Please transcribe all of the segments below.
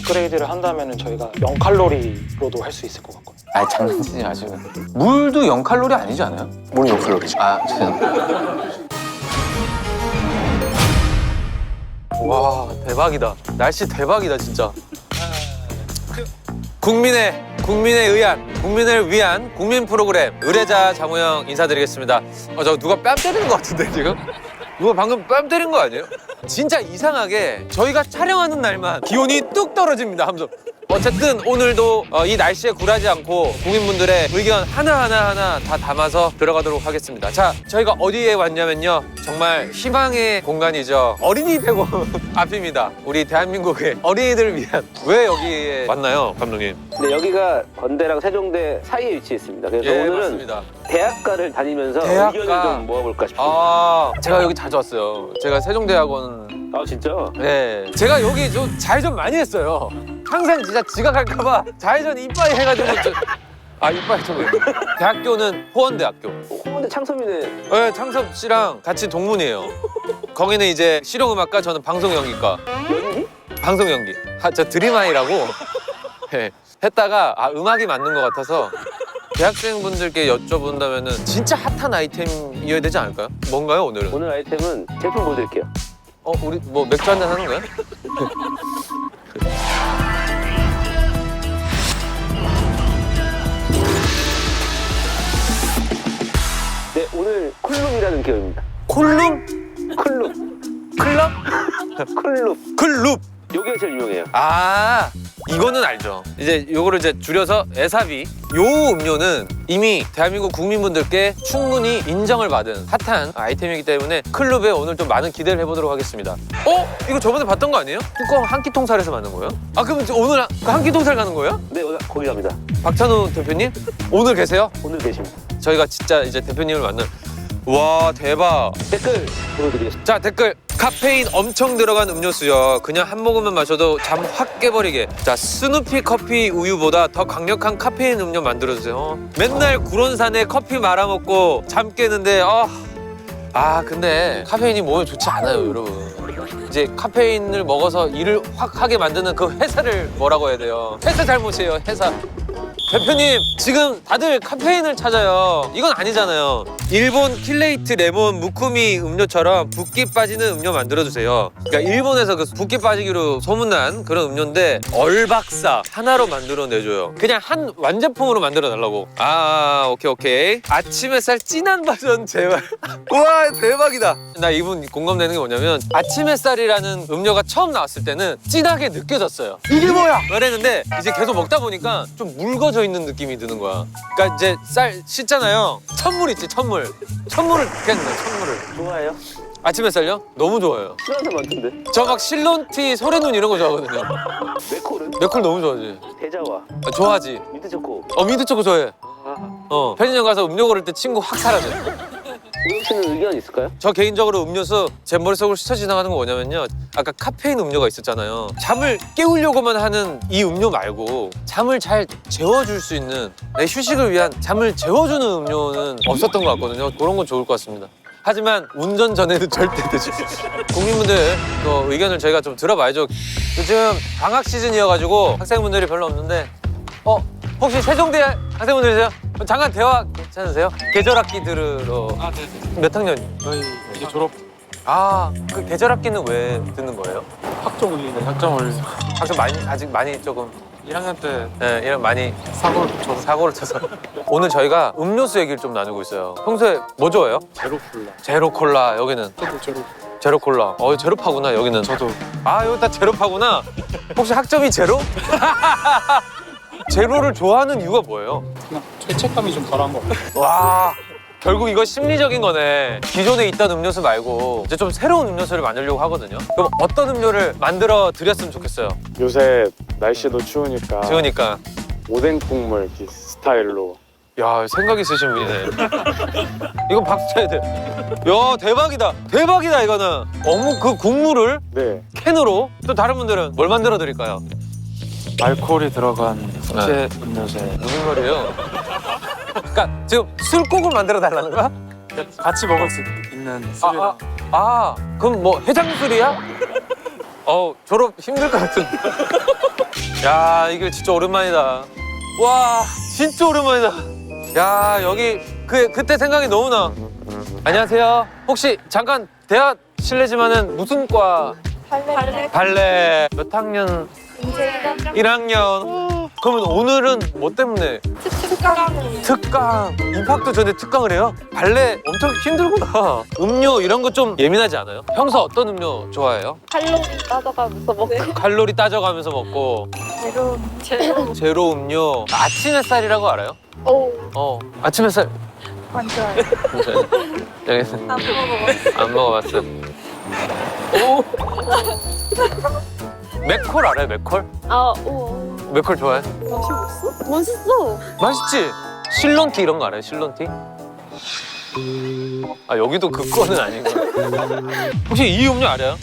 업그레이드를 한다면 저희가 0칼로리로도 할 수 있을 것 같거든요. 아 장난치지 마시고. 물도 0칼로리 아니지 않아요? 물이 0칼로리죠. 아 죄송합니다. 와 대박이다. 날씨 대박이다 진짜. 국민의 의안, 국민을 위한 국민 프로그램 의뢰자 장우영 인사드리겠습니다. 저 누가 뺨 때리는 것 같은데 지금? 누가 방금 뺨 때린 거 아니에요? 진짜 이상하게 저희가 촬영하는 날만 기온이 뚝 떨어집니다 하면서 어쨌든 오늘도 이 날씨에 굴하지 않고 국민분들의 의견 하나하나 다 담아서 들어가도록 하겠습니다. 자, 저희가 어디에 왔냐면요. 정말 희망의 공간이죠. 어린이 대공원 앞입니다. 우리 대한민국의 어린이들을 위한. 왜 여기에 왔나요, 감독님? 네, 여기가 건대랑 세종대 사이에 위치해 있습니다. 그래서 오늘은 맞습니다. 대학가를 다니면서 대학가. 의견을 좀 모아볼까 싶습니다. 아, 제가 여기 자주 왔어요. 제가 세종대학원. 아 진짜? 네. 제가 여기 좀 좌회전 많이 했어요. 항상 진짜 지각할까봐 좌회전 이빠이 해가지고. 이빠이 좀. 대학교는 호원대학교. 홍원대 창섭이네. 네, 창섭 씨랑 같이 동문이에요. 거기는 이제 실용음악과, 저는 방송연기과. 연기? 방송연기. 저 드림아이라고 네, 했다가 음악이 맞는 것 같아서 대학생분들께 여쭤본다면은 진짜 핫한 아이템이어야 되지 않을까요? 뭔가요, 오늘은? 오늘 아이템은 제품 보여드릴게요. 우리 뭐 맥주 한잔 하는 거야? 네, 오늘 쿨룸이라는 기업입니다. 콜룸? 쿨룸. 클럽? 쿨룸. 클룹! 요게 제일 유명해요. 이거는 알죠. 이제 요거를 이제 줄여서 에사비. 요 음료는 이미 대한민국 국민분들께 충분히 인정을 받은 핫한 아이템이기 때문에 클럽에 오늘 좀 많은 기대를 해보도록 하겠습니다. 이거 저번에 봤던 거 아니에요? 뚜껑 한 끼 통살에서 만든 거예요? 그럼 오늘 한 끼 통살 가는 거예요? 네, 오늘 거기 갑니다. 박찬호 대표님? 오늘 계세요? 오늘 계십니다. 저희가 진짜 이제 대표님을 만난. 와 대박. 댓글 보여드리겠습니다. 자 댓글. 카페인 엄청 들어간 음료수요. 그냥 한 모금만 마셔도 잠 확 깨버리게. 자 스누피 커피 우유보다 더 강력한 카페인 음료 만들어주세요. 맨날 구론산에 커피 말아먹고 잠 깨는데 근데 카페인이 몸에 좋지 않아요, 여러분. 이제 카페인을 먹어서 일을 확 하게 만드는 그 회사를 뭐라고 해야 돼요? 회사 잘못이에요, 회사. 대표님, 지금 다들 카페인을 찾아요. 이건 아니잖아요. 일본 킬레이트 레몬 무쿠미 음료처럼 붓기 빠지는 음료 만들어주세요. 그러니까 일본에서 그 붓기 빠지기로 소문난 그런 음료인데 얼박사 하나로 만들어내줘요. 그냥 한 완제품으로 만들어달라고. 오케이. 아침 햇살 진한 버전 제발. 우와 대박이다. 나 이분 공감되는 게 뭐냐면 아침 햇살이라는 음료가 처음 나왔을 때는 진하게 느껴졌어요. 이게 뭐야? 그랬는데 이제 계속 먹다 보니까 좀 묽어져 있는 느낌이 드는 거야. 그러니까 이제 쌀 씻잖아요. 찬물 있지, 찬물을 그냥 넣어, 찬물을. 좋아해요? 아침 햇살요? 너무 좋아요. 싫어하는 사람 많던데. 저 막 실론티, 소래눈 이런 거 좋아하거든요. 맥콜은? 맥콜 너무 좋아하지. 대자와. 좋아하지. 민트초코. 민트초코 좋아해. 편의점 가서 음료 고를 때 친구 확 사라져. 우영 씨는 의견 있을까요? 저 개인적으로 음료수 제 머릿속으로 스쳐 지나가는 거 뭐냐면요. 아까 카페인 음료가 있었잖아요. 잠을 깨우려고만 하는 이 음료 말고 잠을 잘 재워줄 수 있는, 내 휴식을 위한 잠을 재워주는 음료는 없었던 것 같거든요. 그런 건 좋을 것 같습니다. 하지만 운전 전에는 절대 드지. 국민분들 또 의견을 저희가 좀 들어봐야죠. 요즘 방학 시즌이어가지고 학생분들이 별로 없는데 혹시 세종대 학생분들이세요? 잠깐 대화 괜찮으세요? 계절학기 들으러. 네네. 몇 학년이요? 저희 이제 졸업 그 계절학기는 왜 듣는 거예요? 학점 올리는 학점을 학생 아직 많이 조금 1학년 때 이런 많이 사고를 붙여서 사고를 쳐서. 오늘 저희가 음료수 얘기를 좀 나누고 있어요. 평소에 뭐 좋아해요? 제로콜라. 제로콜라. 여기는 저도 제로콜라. 제로파구나 여기는. 저도 여기 다 제로파구나. 혹시 학점이 제로? 제로를 좋아하는 이유가 뭐예요? 그냥 죄책감이 좀 덜한 것 같아요. 와, 결국 이거 심리적인 거네. 기존에 있던 음료수 말고 이제 좀 새로운 음료수를 만들려고 하거든요. 그럼 어떤 음료를 만들어 드렸으면 좋겠어요? 요새 날씨도 추우니까 지으니까. 오뎅 국물 스타일로. 야, 생각 있으신 분이네. 이건 박수 쳐야 돼. 야, 대박이다. 대박이다, 이거는. 어묵 그 국물을 네, 캔으로. 또 다른 분들은 뭘 만들어 드릴까요? 알코올이 들어간 숙제 음료수에 무슨 말이에요? 그러니까 지금 술국을 만들어 달라는 거야? 같이 먹을 수 있는 술이랑 그럼 뭐 해장술이야? 졸업 힘들 것 같은. 야, 이게 진짜 오랜만이다. 와, 진짜 오랜만이다. 야, 여기 그때 생각이 너무 나. 안녕하세요. 혹시 잠깐 대학 실례지만은 무슨 과? 발레. 몇 학년? 이제 1학년. 그러면 오늘은 뭐 때문에? 특강. 입학도 전에 특강을 해요? 발레 엄청 힘들구나. 음료 이런 거 좀 예민하지 않아요? 평소 어떤 음료 좋아해요? 칼로리 따져가면서 먹고 칼로리 따져가면서 먹고. 제로 음료. 아침 햇살이라고 알아요? 오 아침 햇살. 안 좋아요. 여기 안 먹어봤어. 안 먹어봤어. 오. 맥콜 알아요? 맥콜? 오 맥콜 좋아해? 맛있어? 맛있어. 맛있지? 실론티 이런 거 알아요? 실론티? 아 여기도 그 거는 아니고. 혹시 이 음료 알아요?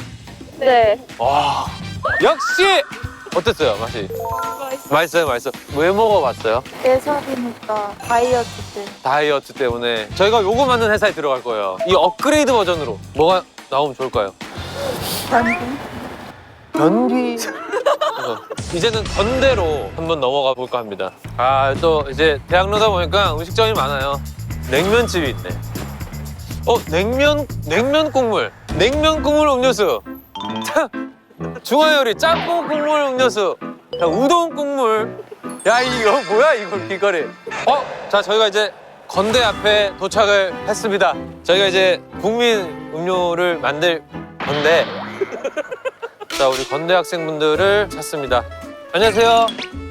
네. 와 역시 어땠어요 맛이? 맛있어요, 맛있어. 왜 먹어봤어요? 4살이니까 다이어트 때. 다이어트 때문에 저희가 요거 만든 회사에 들어갈 거예요. 이 업그레이드 버전으로 뭐가 나오면 좋을까요? 변비. 이제는 건대로 한번 넘어가 볼까 합니다. 아, 또 이제 대학로다 보니까 음식점이 많아요. 냉면집이 있네. 냉면 국물. 냉면 국물 음료수. 중화요리 짬뽕 국물 음료수. 야, 우동 국물. 야, 이거 뭐야, 이거 길거리. 자, 저희가 이제 건대 앞에 도착을 했습니다. 저희가 이제 국민 음료를 만들 건데 자, 우리 건대 학생분들을 찾습니다. 안녕하세요.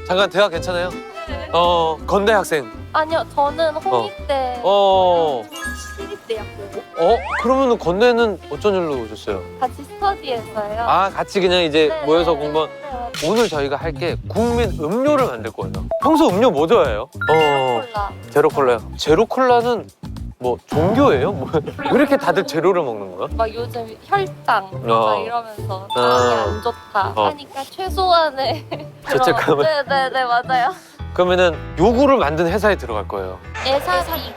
잠깐 대화 괜찮아요? 건대 학생. 아니요, 저는 홍익대 시립대학교 그러면 건대는 어쩐 일로 오셨어요? 같이 스터디했어요. 아, 같이 그냥 이제 네, 모여서 네, 공부한. 네. 오늘 저희가 할 게 국민 음료를 만들 거예요. 평소 음료 뭐 좋아해요? 콜라. 제로 콜라요. 제로 콜라는 뭐 종교예요? 왜 이렇게 다들 제로를 먹는 거야? 막 요즘 혈당 막 이러면서 어. 당이 안 좋다 하니까 최소한의 죄책감을? 네네네 맞아요. 그러면은 요구를 만든 회사에 들어갈 거예요. 에사기.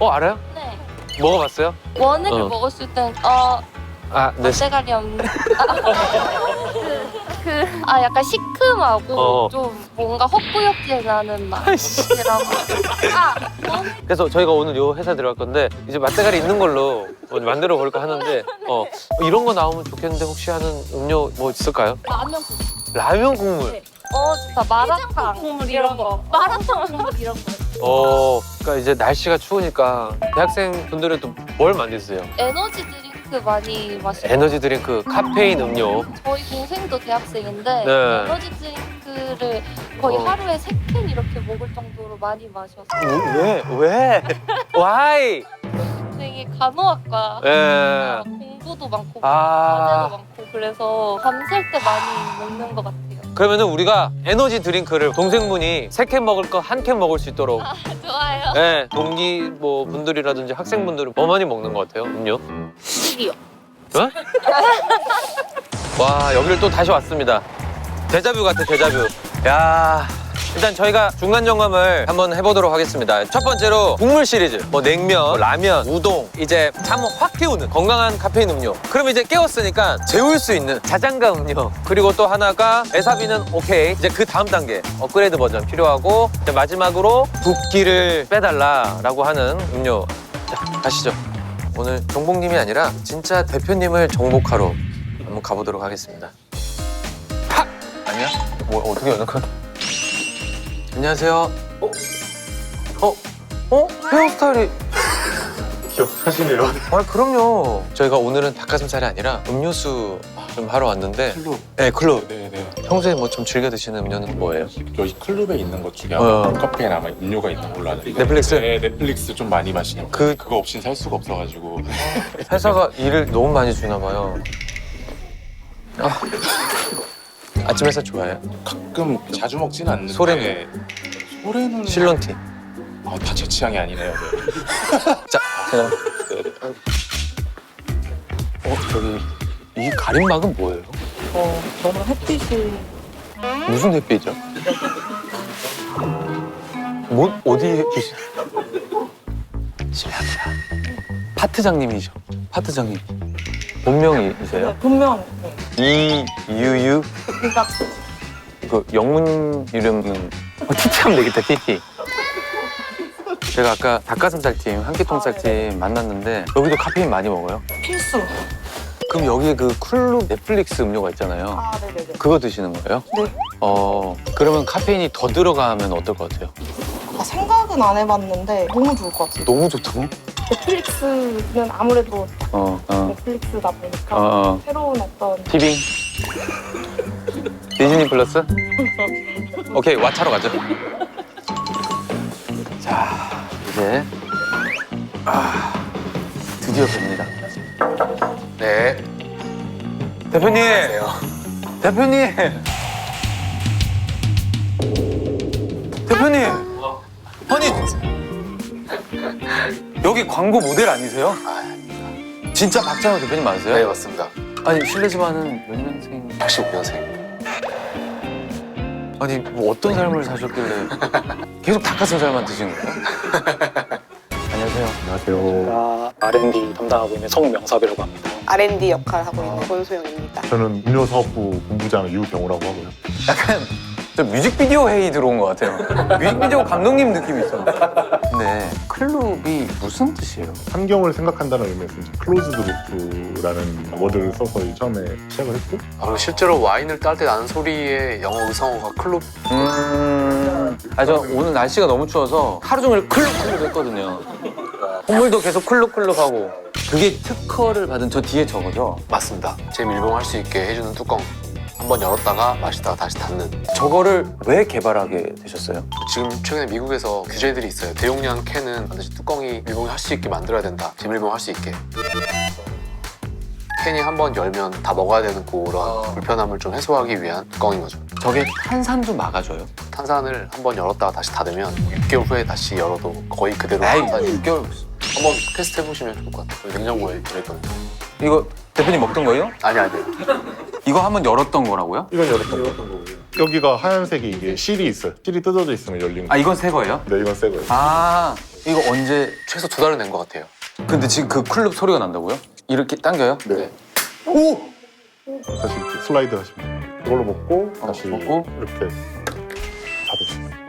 알아요? 네. 먹어봤어요? 원액을 어. 먹었을 땐 네. 맛대가리 없는 약간 시큼하고 좀 뭔가 헛구역질 나는 맛이라고. 그래서 저희가 오늘 요 회사 들어갈 건데 이제 맛대가리 있는 걸로 만들어 볼까 하는데 이런 거 나오면 좋겠는데 혹시 하는 음료 뭐 있을까요? 라면 라면 국물. 네. 진짜 마라탕 국물 이런 거. 마라탕 국물 이런 거. 그러니까 이제 날씨가 추우니까 대학생 분들은 또 뭘 많이 드세요? 에너지 드링크 많이 마시고. 에너지 드링크, 카페인 음료. 저희 동생도 대학생인데 네. 에너지 드링크를 거의 하루에 3캔 이렇게 먹을 정도로 많이 마셔서. 왜? Why? 동생이 간호학과 예. 공부도 많고 아. 과제도 많고 그래서 밤샐 때 많이 먹는 것 같아요. 그러면은 우리가 에너지 드링크를 동생분이 3캔 먹을 거 1캔 먹을 수 있도록 좋아요. 네, 동기 뭐 분들이라든지 학생분들은 뭐 많이 먹는 것 같아요? 음료? 술이요. 와, 여기를 또 다시 왔습니다. 데자뷰 같아, 데자뷰. 야, 일단 저희가 중간 점검을 한번 해보도록 하겠습니다. 첫 번째로 국물 시리즈, 뭐 냉면, 라면, 우동, 이제 잠 확 깨우는 건강한 카페인 음료. 그럼 이제 깨웠으니까 재울 수 있는 자장가 음료. 그리고 또 하나가 에사비는 오케이. 이제 그 다음 단계 업그레이드 버전 필요하고 이제 마지막으로 붓기를 빼달라라고 하는 음료. 자, 가시죠. 오늘 정복님이 아니라 진짜 대표님을 정복하러 한번 가보도록 하겠습니다. 하! 아니야? 뭐 어떻게 여는 거야? 안녕하세요. 헤어스타일이 기억하시네요. 그럼요. 저희가 오늘은 닭가슴살이 아니라 음료수 좀 하러 왔는데. 클럽. 네, 클럽. 네네. 평소에 뭐 좀 즐겨 드시는 음료는 뭐예요? 여기 클럽에 있는 것 중에 아마 카페인 아마 음료가 있는 걸로 아는데. 넷플릭스? 네, 넷플릭스 좀 많이 마시는. 그거 없이는 살 수가 없어가지고. 회사가 일을 너무 많이 주나 봐요. 아침 햇살 좋아해요? 가끔 자주 먹지는 않는데. 소래는 실론티. 다 제 취향이 아니네요. 자, 제가. 저기 이 가림막은 뭐예요? 저는 햇빛이 무슨 햇빛이죠? 뭐 어디 햇빛이? 실례합니다. 파트장님이죠. 파트장님. 본명이세요? 분명 이유유. 그 영문 이름은 TT하면 되겠다. TT. 제가 아까 닭가슴살 팀, 한끼통살 팀 만났는데 여기도 카페인 많이 먹어요? 필수. 그럼 여기에 그 쿨룩 넷플릭스 음료가 있잖아요. 아, 네네네. 그거 드시는 거예요? 네. 그러면 카페인이 더 들어가면 어떨 것 같아요? 생각은 안 해봤는데 너무 좋을 것 같아요. 너무 좋다고? 넷플릭스는 아무래도 어. 넷플릭스다 보니까 새로운 어떤 티빙? 디즈니 플러스? 오케이, 왓챠로 가죠. 자, 이제 드디어 뵙니다. 네. 대표님! 대표님! 대표님! 아니, 여기 광고 모델 아니세요? 진짜 박찬호 대표님 맞으세요? 네, 맞습니다. 아니, 실례지만은 몇 년생? 85년생. 아니, 뭐 어떤 삶을 사셨길래 계속 닭가슴살만 드시는 거예요? 안녕하세요. 안녕하세요. 제가 R&D 담당하고 있는 성명섭이라고 합니다. R&D 역할을 하고 있는 권소영입니다. 저는 음료사업부 본부장 유병우라고 하고요. 약간 저 뮤직비디오 회의 들어온 것 같아요. 뮤직비디오 감독님 느낌이 있었는데. 근데 클럽이 무슨 뜻이에요? 환경을 생각한다는 의미에서 이제 클로즈드 루프라는 워드를 써서 처음에 시작을 했고 그리고 실제로 와인을 딸 때 나는 소리의 영어 의성어가 클롭. 저 오늘 날씨가 너무 추워서 하루 종일 클룩클룩 했거든요. 콧물도 계속 클룩클룩하고. 그게 특허를 받은 저 뒤에 저거죠? 맞습니다. 재밀봉할 수 있게 해주는 뚜껑. 한번 열었다가 마시다가 다시 닫는. 저거를 왜 개발하게 되셨어요? 지금 최근에 미국에서 규제들이 있어요. 대용량 캔은 반드시 뚜껑이 밀봉할 수 있게 만들어야 된다. 재밀봉할 수 있게. 캔이 한번 열면 다 먹어야 되는 그런 불편함을 좀 해소하기 위한 뚜껑인 거죠. 저게 탄산도 막아줘요? 탄산을 한번 열었다가 다시 닫으면 6개월 후에 다시 열어도 거의 그대로 에이, 탄산이 6개월. 한번 테스트 해보시면 좋을 것 같아요. 냉장고에 들어있거든요. 이거 대표님 먹던 거예요? 아니요. 이거 한번 열었던 거라고요? 이건 열었던 거고요. 여기가 하얀색이 이게 실이 있어요. 실이 뜯어져 있으면 열린 거. 아, 이건 새 거예요? 네, 이건 새 거예요. 아, 이거 언제? 최소 2달은 된 것 같아요. 근데 지금 그 클럽 소리가 난다고요? 이렇게 당겨요? 네. 오! 다시 이렇게 슬라이드 하시면 돼요. 이걸로 먹고 다시 먹고. 이렇게 닫으시면 돼요.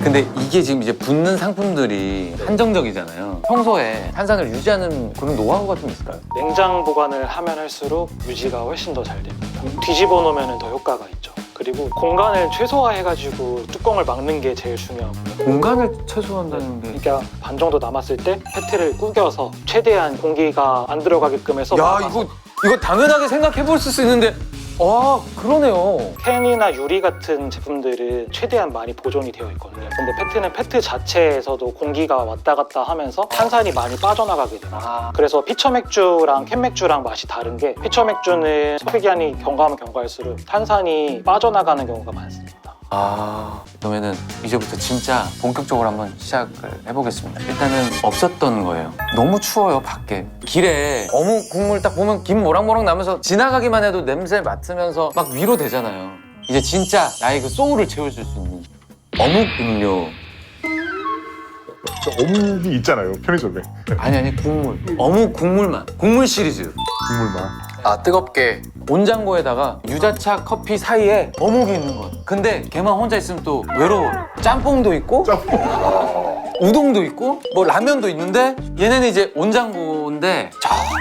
근데 이게 지금 이제 붙는 상품들이 한정적이잖아요. 평소에 탄산을 유지하는 그런 노하우가 좀 있을까요? 냉장 보관을 하면 할수록 유지가 훨씬 더 잘 됩니다. 뒤집어 놓으면 더 효과가 있죠. 그리고 공간을 최소화해가지고 뚜껑을 막는 게 제일 중요하고요. 공간을 최소화한다는 게. 그러니까 반 정도 남았을 때 페트를 구겨서 최대한 공기가 안 들어가게끔 해서 야, 막아서. 이거 당연하게 생각해 볼 수 있는데. 와, 그러네요. 캔이나 유리 같은 제품들은 최대한 많이 보존이 되어 있거든요. 근데 페트는 페트 자체에서도 공기가 왔다 갔다 하면서 탄산이 많이 빠져나가게 됩니다. 그래서 피처 맥주랑 캔 맥주랑 맛이 다른 게 피처 맥주는 소비기한이 경과하면 경과할수록 탄산이 빠져나가는 경우가 많습니다. 그러면은 이제부터 진짜 본격적으로 한번 시작을 해보겠습니다. 일단은 없었던 거예요. 너무 추워요, 밖에. 길에 어묵 국물 딱 보면 김 모락모락 나면서 지나가기만 해도 냄새 맡으면서 막 위로되잖아요. 이제 진짜 나의 그 소울을 채워줄 수 있는 어묵 음료. 어묵이 있잖아요, 편의점에. 아니, 국물. 어묵 국물맛. 국물 시리즈. 국물만. 뜨겁게. 온장고에다가 유자차 커피 사이에 어묵이 있는 거. 근데 걔만 혼자 있으면 또 외로워. 짬뽕도 있고 우동도 있고 뭐 라면도 있는데 얘네는 이제 온장고인데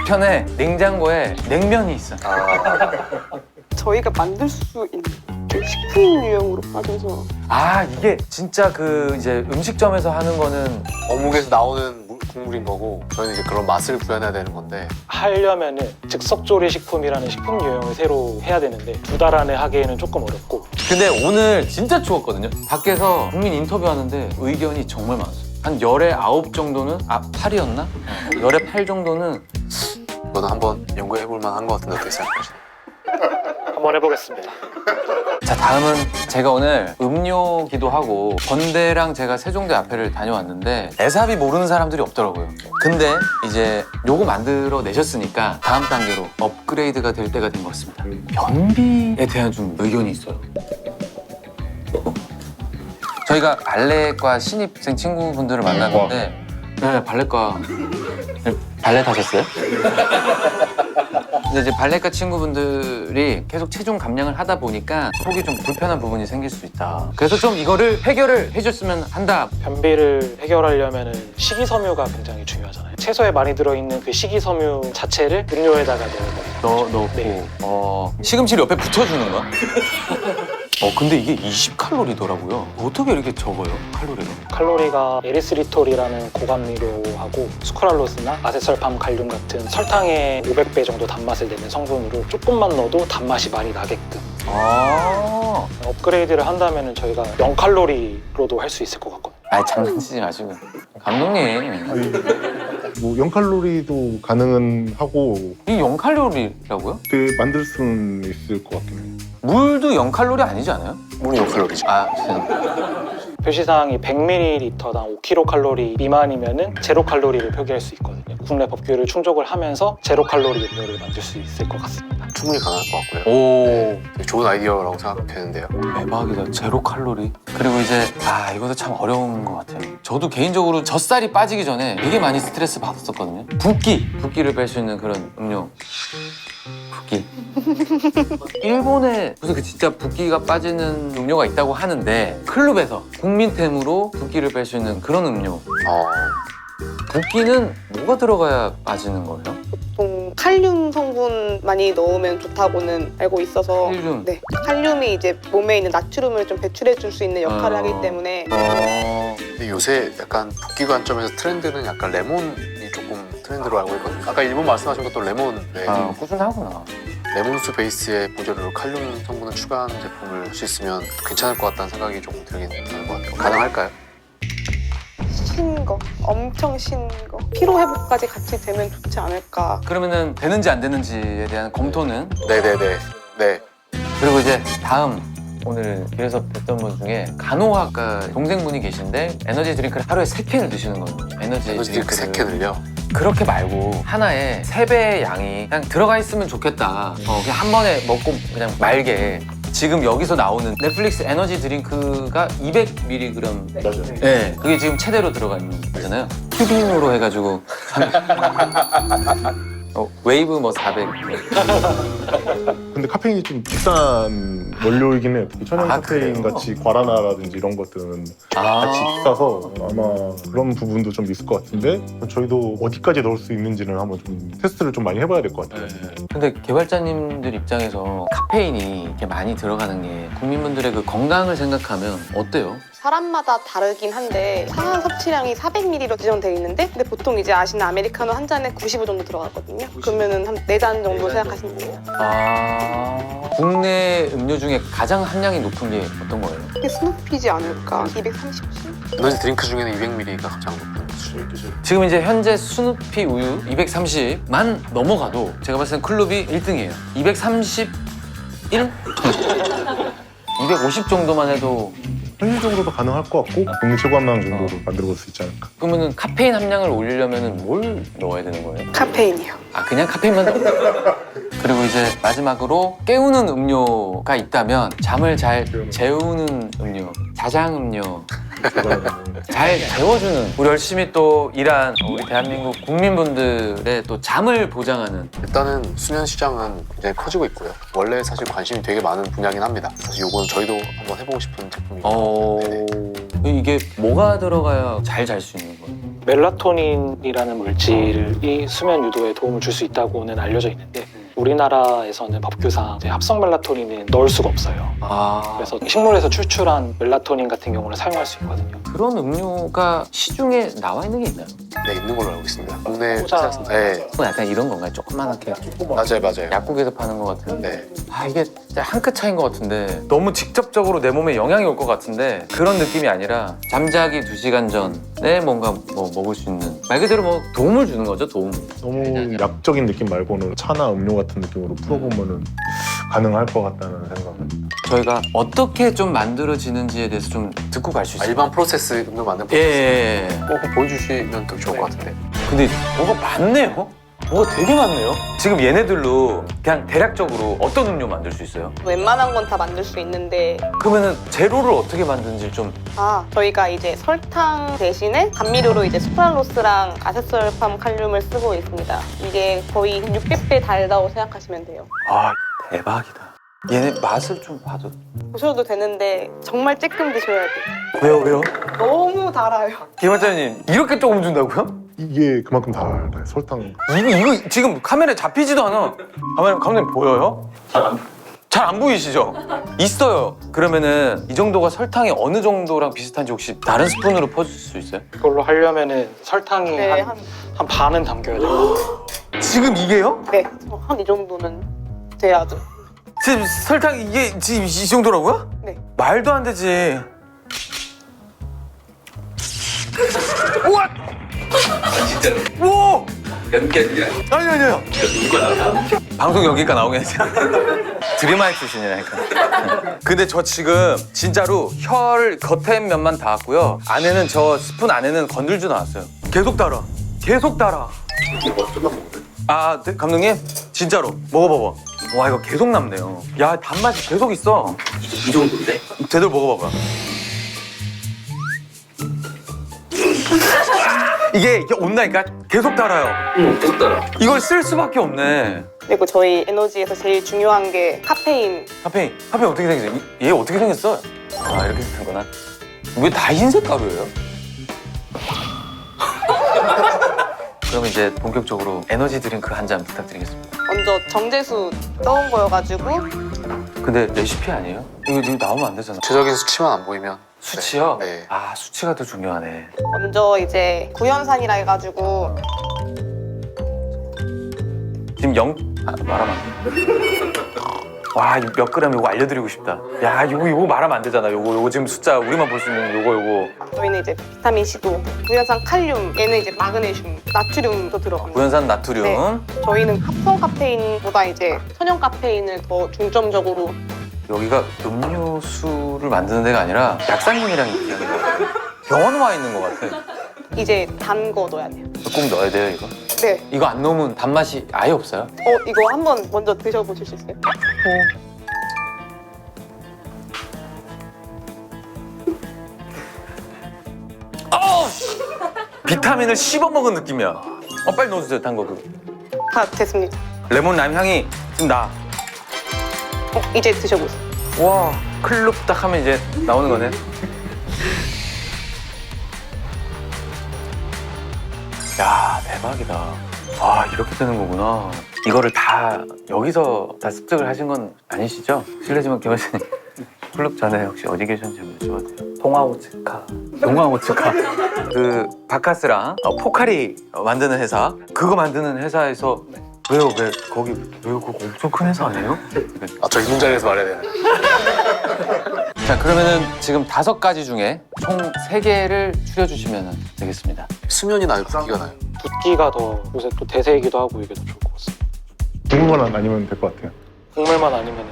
저편에 냉장고에 냉면이 있어. 저희가 만들 수 있는 식품 유형으로 빠져서 이게 진짜 그 이제 음식점에서 하는 거는 어묵에서 나오는 국물인 거고 저희는 이제 그런 맛을 구현해야 되는 건데 하려면은 즉석조리식품이라는 식품 유형을 새로 해야 되는데 2달 안에 하기에는 조금 어렵고. 근데 오늘 진짜 추웠거든요. 밖에서 국민 인터뷰하는데 의견이 정말 많았어요. 한 열에 9 정도는 8이었나? 열에 8 정도는 이거는 한번 연구해볼 만한 것 같은데 어떻게 생각하시나요? 한번 해보겠습니다. 자, 다음은 제가 오늘 음료기도 하고 건대랑 제가 세종대 앞에를 다녀왔는데 에사비 모르는 사람들이 없더라고요. 근데 이제 요거 만들어 내셨으니까 다음 단계로 업그레이드가 될 때가 된 것 같습니다. 변비에 대한 좀 의견이 있어요. 저희가 발레과 신입생 친구분들을 만났는데 네, 발레과 발레 타셨어요? 근데 이제 발레과 친구분들이 계속 체중 감량을 하다 보니까 속이 좀 불편한 부분이 생길 수 있다. 그래서 좀 이거를 해결을 해줬으면 한다. 변비를 해결하려면 식이섬유가 굉장히 중요하잖아요. 채소에 많이 들어있는 그 식이섬유 자체를 음료에다가 넣어버려요. 넣고 네. 시금치를 옆에 붙여주는 거야? 근데 이게 20칼로리더라고요. 어떻게 이렇게 적어요? 칼로리가? 칼로리가 에리스리톨이라는 고감미료하고 수크랄로스나 아세설팜 칼륨 같은 설탕의 500배 정도 단맛을 내는 성분으로 조금만 넣어도 단맛이 많이 나게끔 업그레이드를 한다면 저희가 0칼로리로도 할 수 있을 것 같거든요. 장난치지 마시고. 감독님, 뭐 0칼로리도 가능은 하고 이 0칼로리라고요? 만들 수는 있을 것 같긴 해요. 물도 0칼로리 아니지 않아요? 물이 0칼로리죠. 죄송합니다. 표시사항이 100ml당 5kcal 미만이면은 제로 칼로리를 표기할 수 있거든요. 국내 법규를 충족을 하면서 제로 칼로리 음료를 만들 수 있을 것 같습니다. 충분히 가능할 것 같고요. 오, 되게 좋은 아이디어라고 생각되는데요. 대박이다. 제로 칼로리. 그리고 이제 이것도 참 어려운 것 같아요. 저도 개인적으로 젖살이 빠지기 전에 되게 많이 스트레스 받았었거든요. 붓기를 뺄 수 있는 그런 음료. 붓기. 일본에 무슨 진짜 붓기가 빠지는 음료가 있다고 하는데 클럽에서 국민템으로 붓기를 뺄 수 있는 그런 음료. 붓기는 뭐가 들어가야 빠지는 거예요? 보통 칼륨 성분 많이 넣으면 좋다고는 알고 있어서 칼륨? 네, 칼륨이 이제 몸에 있는 나트륨을 좀 배출해 줄 수 있는 역할을 하기 때문에 근데 요새 약간 붓기 관점에서 트렌드는 약간 레몬이 조금 트렌드로 알고 있거든요. 아까 일본 말씀하신 것도 레몬, 네. 꾸준하구나. 레몬수 베이스의 보조료로 칼륨 성분을 추가한 제품을 할 수 있으면 괜찮을 것 같다는 생각이 조금 들긴 하는 것 같아요. 가능할까요? 신 거, 엄청 신 거, 피로 회복까지 같이 되면 좋지 않을까. 그러면은 되는지 안 되는지에 대한 검토는? 네네네. 네. 그리고 이제 다음 오늘 길에서 뵀던 분 중에 간호학과 동생분이 계신데 에너지 드링크를 하루에 3캔을 드시는 거예요. 에너지 드링크 드링크를. 3캔을요? 그렇게 말고 하나에 3배의 양이 그냥 들어가 있으면 좋겠다. 그냥 한 번에 먹고 그냥 말게. 지금 여기서 나오는 넷플릭스 에너지 드링크가 200mg. 네, 그게 지금 최대로 들어가 있는 거잖아요. 큐빙으로 해가지고 웨이브 뭐 400. 근데 카페인이 좀 비싼 원료이긴 해요. 특히 천연 카페인 그래요? 같이 과라나라든지 이런 것들은 같이 비싸서 아마 그런 부분도 좀 있을 것 같은데 저희도 어디까지 넣을 수 있는지는 한번 좀 테스트를 좀 많이 해봐야 될 것 같아요. 근데 개발자님들 입장에서 카페인이 이렇게 많이 들어가는 게 국민분들의 그 건강을 생각하면 어때요? 사람마다 다르긴 한데 상한 섭취량이 400ml로 지정되어 있는데 근데 보통 이제 아시는 아메리카노 한 잔에 95 정도 들어가거든요. 그러면은 한 4잔 정도 생각하시면 돼요. 국내 음료 중에 가장 함량이 높은 게 어떤 거예요? 이게 스누피지 않을까? 230씩? 에너지 드링크 중에는 200ml가 가장 높은 수준이죠. 지금 이제 현재 스누피 우유 230만 넘어가도 제가 봤을 땐 클럽이 1등이에요. 231? 250 정도만 해도 현실 정도도 가능할 것 같고 국내 최고 함량 정도로 만들어 볼 수 있지 않을까. 그러면은 카페인 함량을 올리려면 뭘 넣어야 되는 거예요? 카페인이요. 그냥 카페인만 그리고 이제 마지막으로 깨우는 음료가 있다면 잠을 잘 재우는 음료, 자장 음료 잘 재워주는 우리 열심히 또 일한 우리 대한민국 국민분들의 또 잠을 보장하는 일단은 수면 시장은 굉장히 커지고 있고요. 원래 사실 관심이 되게 많은 분야긴 합니다. 사실 이건 저희도 한번 해보고 싶은 제품이고 이게 뭐가 들어가야 잘 잘 수 있는 거예요? 멜라토닌이라는 물질이 수면 유도에 도움을 줄 수 있다고는 알려져 있는데 우리나라에서는 법규상 이제 합성 멜라토닌은 넣을 수가 없어요. 그래서 식물에서 추출한 멜라토닌 같은 경우는 사용할 수 있거든요. 그런 음료가 시중에 나와 있는 게 있나요? 네, 있는 걸로 알고 있습니다. 국내 포장. 네, 약간 이런 건가요? 조그만하게 맞아요. 약국에서 파는 것 같은데 네. 이게 진짜 한 끗 차이인 것 같은데 너무 직접적으로 내 몸에 영향이 올 것 같은데 그런 느낌이 아니라 잠자기 2시간 전에 뭔가 뭐 먹을 수 있는 말 그대로 뭐 도움을 주는 거죠, 도움. 너무 약적인 느낌 말고는 차나 음료 같은 느낌으로 풀어보면은 가능할 것 같다는 생각은. 저희가 어떻게 좀 만들어지는지에 대해서 좀 듣고 갈 수 있어요. 일반 프로세스 음료 만든 프로세스 예. 꼭 보여주시면 더 좋을 것 같은데. 근데 뭐가 많네요? 뭐가 되게 많네요. 지금 얘네들로 그냥 대략적으로 어떤 음료 만들 수 있어요? 웬만한 건 다 만들 수 있는데 그러면은 제로를 어떻게 만드는지 좀. 저희가 이제 설탕 대신에 감미료로 이제 수크랄로스랑 아세트솔팜 칼륨을 쓰고 있습니다. 이게 거의 600배 달다고 생각하시면 돼요. 아 대박이다. 얘네 맛을 좀 봐도. 보셔도 되는데 정말 쬐끔 드셔야 돼요. 왜요? 너무 달아요. 김원장님 이렇게 조금 준다고요? 이게 그만큼 달아요. 설탕. 이거 지금 카메라에 잡히지도 않아. 감독님 보여요? 잘 안 보이시죠? 있어요. 그러면은 이 정도가 설탕이 어느 정도랑 비슷한지 혹시 다른 스푼으로 퍼줄 수 있어요? 그걸로 하려면은 설탕이 네, 한 반은 담겨야 돼요. 지금 이게요? 한 이 정도는 돼야죠. 지금 설탕 이게 지금 이 정도라고요? 네. 말도 안 되지. 우와! 진짜로? 오! 연기야? 아니요. 방송 여기가 나오긴 했죠. 드림하이 출신이라니까. 근데 저 지금 진짜로 혀를 겉에 면만 닿았고요. 안에는 저 스푼 안에는 건들지도 않았어요. 계속 달아. 네, 감독님? 진짜로 먹어봐봐. 와 이거 계속 남네요. 야 단맛이 계속 있어. 이 정도인데? 제대로 먹어봐봐. 이게 온다니까 계속 달아요. 계속 달아. 이걸 쓸 수밖에 없네. 그리고 저희 에너지에서 제일 중요한 게 카페인. 카페인 어떻게 생겼어? 얘 어떻게 생겼어? 아 이렇게 생겼구나. 왜 다 흰색 가루예요? 그럼 이제 본격적으로 에너지 드링크 한 잔 부탁드리겠습니다. 먼저 정제수 떠온 거여가지고 근데 레시피 아니에요? 이거 지금 나오면 안 되잖아. 구체적인 수치만 안 보이면 수치요? 네. 아 수치가 더 중요하네. 먼저 이제 구연산이라 해가지고 지금 말하면 안 돼. 와, 이거 몇 그램 이거 알려드리고 싶다. 야, 이거 말하면 안 되잖아. 요거 지금 숫자 우리만 볼 수 있는 요거. 저희는 이제 비타민 C도, 구연산 칼륨, 얘는 이제 마그네슘, 나트륨도 들어갑니다. 구연산 나트륨. 네. 저희는 합성 카페인보다 이제 천연 카페인을 더 중점적으로. 여기가 음료수를 만드는 데가 아니라 약사님이랑 얘기하는 거 같아. 병원 와 있는 거 같아. 이제 단 거 넣어야 돼요. 꼭 넣어야 돼요, 이거? 네. 이거 안 넣으면 단맛이 아예 없어요? 이거 한번 먼저 드셔보실 수 있어요? 비타민을 씹어 먹은 느낌이야. 빨리 넣어주세요, 단 거. 다 됐습니다. 레몬 라임 향이 좀 나. 이제 드셔보세요. 와, 클럽 딱 하면 이제 나오는 거네. 야, 대박이다. 아, 이렇게 되는 거구나. 이거를 다 여기서 다 습득을 하신 건 아니시죠? 실례지만 김원장님 클럽 전에 혹시 어디 계셨는지 한번 여쭤봐도 돼요? 동아오츠카. 그 바카스랑 포카리 만드는 회사, 그거 만드는 회사에서 왜요? 왜 거기 왜 그거 엄청 큰 회사 아니에요? 저 있는 자리에서 말해야 되나? 자, 그러면은 지금 5가지 중에 총 3개를 추려주시면 되겠습니다. 수면이 나요? 붓기가 나요? 붓기가 더 요새 또 대세이기도 하고 이게 더 좋을 것 같습니다. 국물만 아니면 될 것 같아요. 국물만 아니면은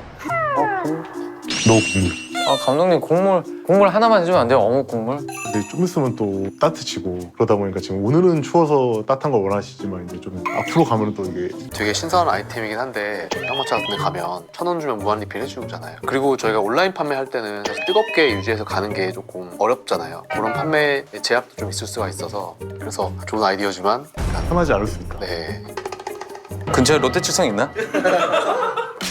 노 국물. 아, 감독님 국물 하나만 해주면 안 돼요? 어묵 국물? 근데 좀 있으면 또 따뜻해지고 그러다 보니까 지금 오늘은 추워서 따뜻한 걸 원하시지만 이제 좀 앞으로 가면 또 이게 되게 신선한 아이템이긴 한데 형마차 같은 데 가면 1,000원 주면 무한 리필 해주잖아요. 그리고 저희가 온라인 판매할 때는 사실 뜨겁게 유지해서 가는 게 조금 어렵잖아요. 그런 판매 제약도 좀 있을 수가 있어서 그래서 좋은 아이디어지만 편하지 않을 수 있다. 네. 근처에 롯데칠성 있나?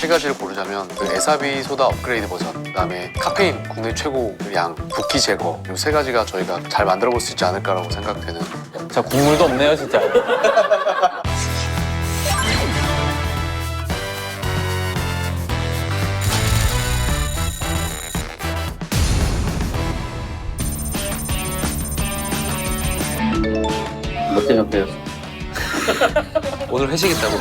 3가지를 고르자면 그 에사비 소다 업그레이드 버전, 그다음에 카페인 국내 최고 양, 붓기 제거, 이 3가지가 저희가 잘 만들어 볼 수 있지 않을까라고 생각되는. 자, 국물도 없네요, 진짜. 어때요? 오늘 회식했다고.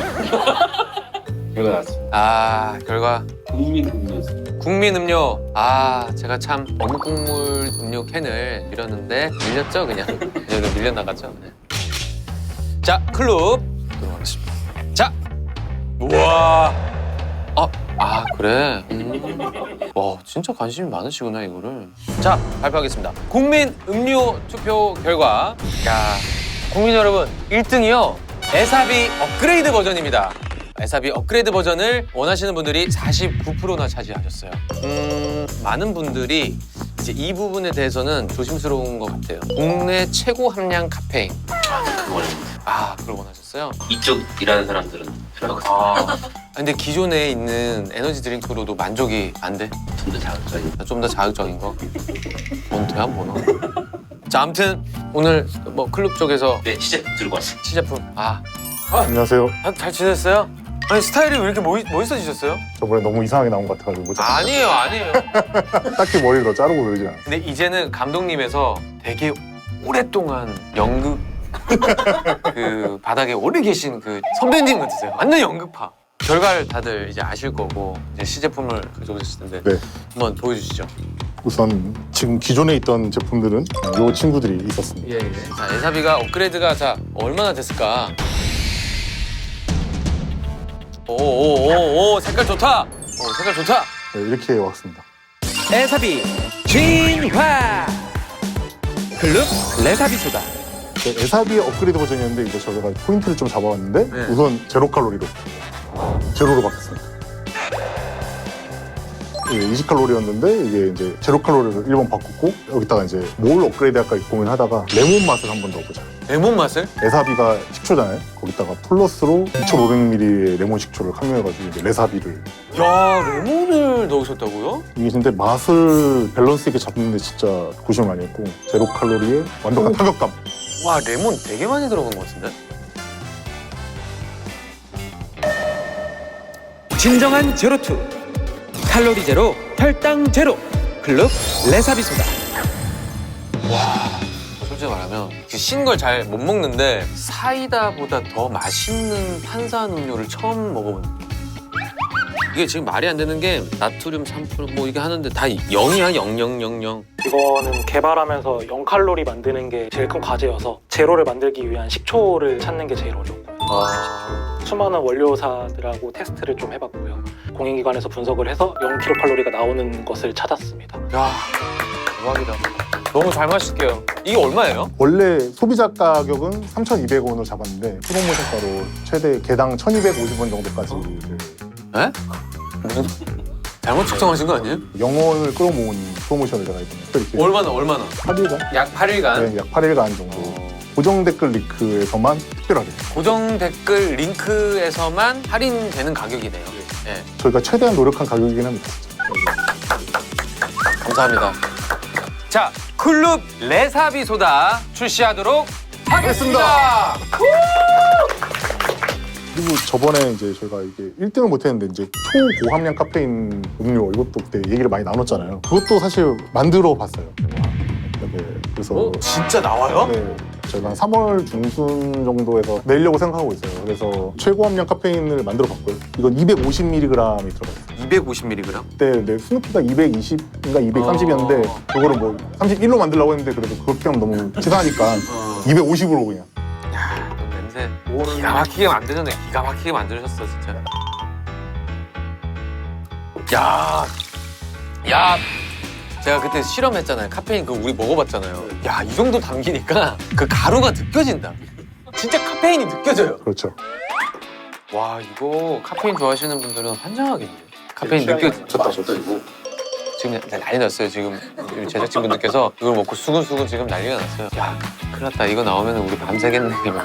결과 나왔습니다. 아, 결과 국민 음료수. 국민 음료. 아, 제가 참 어묵 국물 음료 캔을 밀었는데 밀렸죠, 그냥. 그냥 밀려나갔죠. 네. 자, 클럽 들어가겠습니다. 자, 우와. 그래. 와, 진짜 관심이 많으시구나, 이거를. 자, 발표하겠습니다. 국민 음료 투표 결과. 야, 국민 여러분, 1등이요. 에사비 업그레이드 버전입니다. 에사비 업그레이드 버전을 원하시는 분들이 49%나 차지하셨어요. 많은 분들이 이제 이 부분에 대해서는 조심스러운 것 같아요. 국내 최고 함량 카페인. 그걸 원하셨어요? 이쪽 일하는 사람들은 필요하거든요. 근데 기존에 있는 에너지 드링크로도 만족이 안 돼? 좀 더 자극적인. 좀 더 자극적인 거? 뭔데야 뭐나? 자, 아무튼 오늘 뭐 클럽 쪽에서 네, 시제품 들고 왔어요. 시제품. 안녕하세요. 잘 지냈어요? 아니 스타일이 왜 이렇게 멋있어지셨어요? 저번에 너무 이상하게 나온 것 같아가지고 아니에요. 딱히 머리를 더 자르고 그러진 않아요. 근데 이제는 감독님에서 되게 오랫동안 연극 그 바닥에 오래 계신 그 선배님 같으세요. 완전 연극파. 결과를 다들 이제 아실 거고 이제 시제품을 가져오셨을 텐데 네. 한번 보여주시죠. 우선 지금 기존에 있던 제품들은 요 친구들이 있었습니다. 자, 에사비가 업그레이드가 자 얼마나 됐을까? 오 색깔 좋다. 색깔 좋다. 네, 이렇게 왔습니다. 에사비 진화 클럽 레사비 소다. 네, 에사비 업그레이드 버전이었는데 이제 저희가 포인트를 좀 잡아왔는데 네. 우선 제로 칼로리로 제로로 바뀌었습니다. 이게 20칼로리였는데 이게 이제 제로 칼로리를 1번 바꿨고 여기다가 이제 뭘 업그레이드 할까 고민하다가 레몬 맛을 한번 넣어보자. 레몬 맛을? 에사비가 식초잖아요. 거기다가 플러스로 2,500ml의 레몬 식초를 함유해가지고 이제 레사비를 야 레몬을 넣으셨다고요? 이게 근데 맛을 밸런스 있게 잡는데 진짜 고심을 많이 했고 제로 칼로리에 완벽한 타격감. 와 레몬 되게 많이 들어간 것 같은데? 진정한 제로투 칼로리 제로 혈당 제로 클럽 레사비 소다. 솔직히 말하면 신 걸 잘 못 먹는데 사이다보다 더 맛있는 탄산 음료를 처음 먹어본 느낌. 이게 지금 말이 안 되는 게 나트륨 3% 뭐 이게 하는데 다 0이야 0,0,0,0. 이거는 개발하면서 0칼로리 만드는 게 제일 큰 과제여서 제로를 만들기 위한 식초를 찾는 게 제일 어려웠고 수많은 원료사들하고 테스트를 좀 해봤고요. 공인기관에서 분석을 해서 0kcal가 나오는 것을 찾았습니다. 야 대박이다. 너무 잘 마실게요. 이게 얼마예요? 원래 소비자 가격은 3,200원으로 잡았는데 프로모션가로 최대 개당 1,250원 정도까지 에? 무슨 잘못 측정하신 거 아니에요? 영혼을 끌어모은 프로모션을 제가 이번에 얼마나? 8일간? 약 8일간? 네, 약 8일간 정도 고정 댓글 링크에서만 특별하게 고정 댓글 링크에서만 할인되는 가격이네요. 네. 저희가 최대한 노력한 가격이긴 합니다. 감사합니다. 자, 클럽 레사비 소다 출시하도록 하겠습니다. 그리고 저번에 이제 저희가 이게 1등을 못했는데 이제 초고함량 카페인 음료 이것도 그때 얘기를 많이 나눴잖아요. 그것도 사실 만들어 봤어요. 네, 그래서 진짜 나와요? 네, 저희가 한 3월 중순 정도에서 내려고 생각하고 있어요. 그래서 최고함량 카페인을 만들어 봤고요. 이건 250mg이 들어가 있어요. 250mg? 그때 내 스누피가 220인가 230이었는데 그거를 뭐 31로 만들려고 했는데 그래도 그렇게 하면 너무 치사하니까 250으로 그냥. 야, 냄새 기가 막히게 만드셨네. 기가 막히게 만드셨어, 진짜. 야, 제가 그때 실험했잖아요. 카페인 그거 우리 먹어봤잖아요. 야, 이 정도 담기니까 그 가루가 느껴진다. 진짜 카페인이 느껴져요. 그렇죠. 와, 이거 카페인 좋아하시는 분들은 환장하겠네요. 카페인 느껴졌다. 이거. 지금 난리 났어요. 지금 제작진분들께서 이걸 먹고 수근수근 지금 난리가 났어요. 야, 큰일 났다. 이거 나오면 우리 밤새겠네. 이거.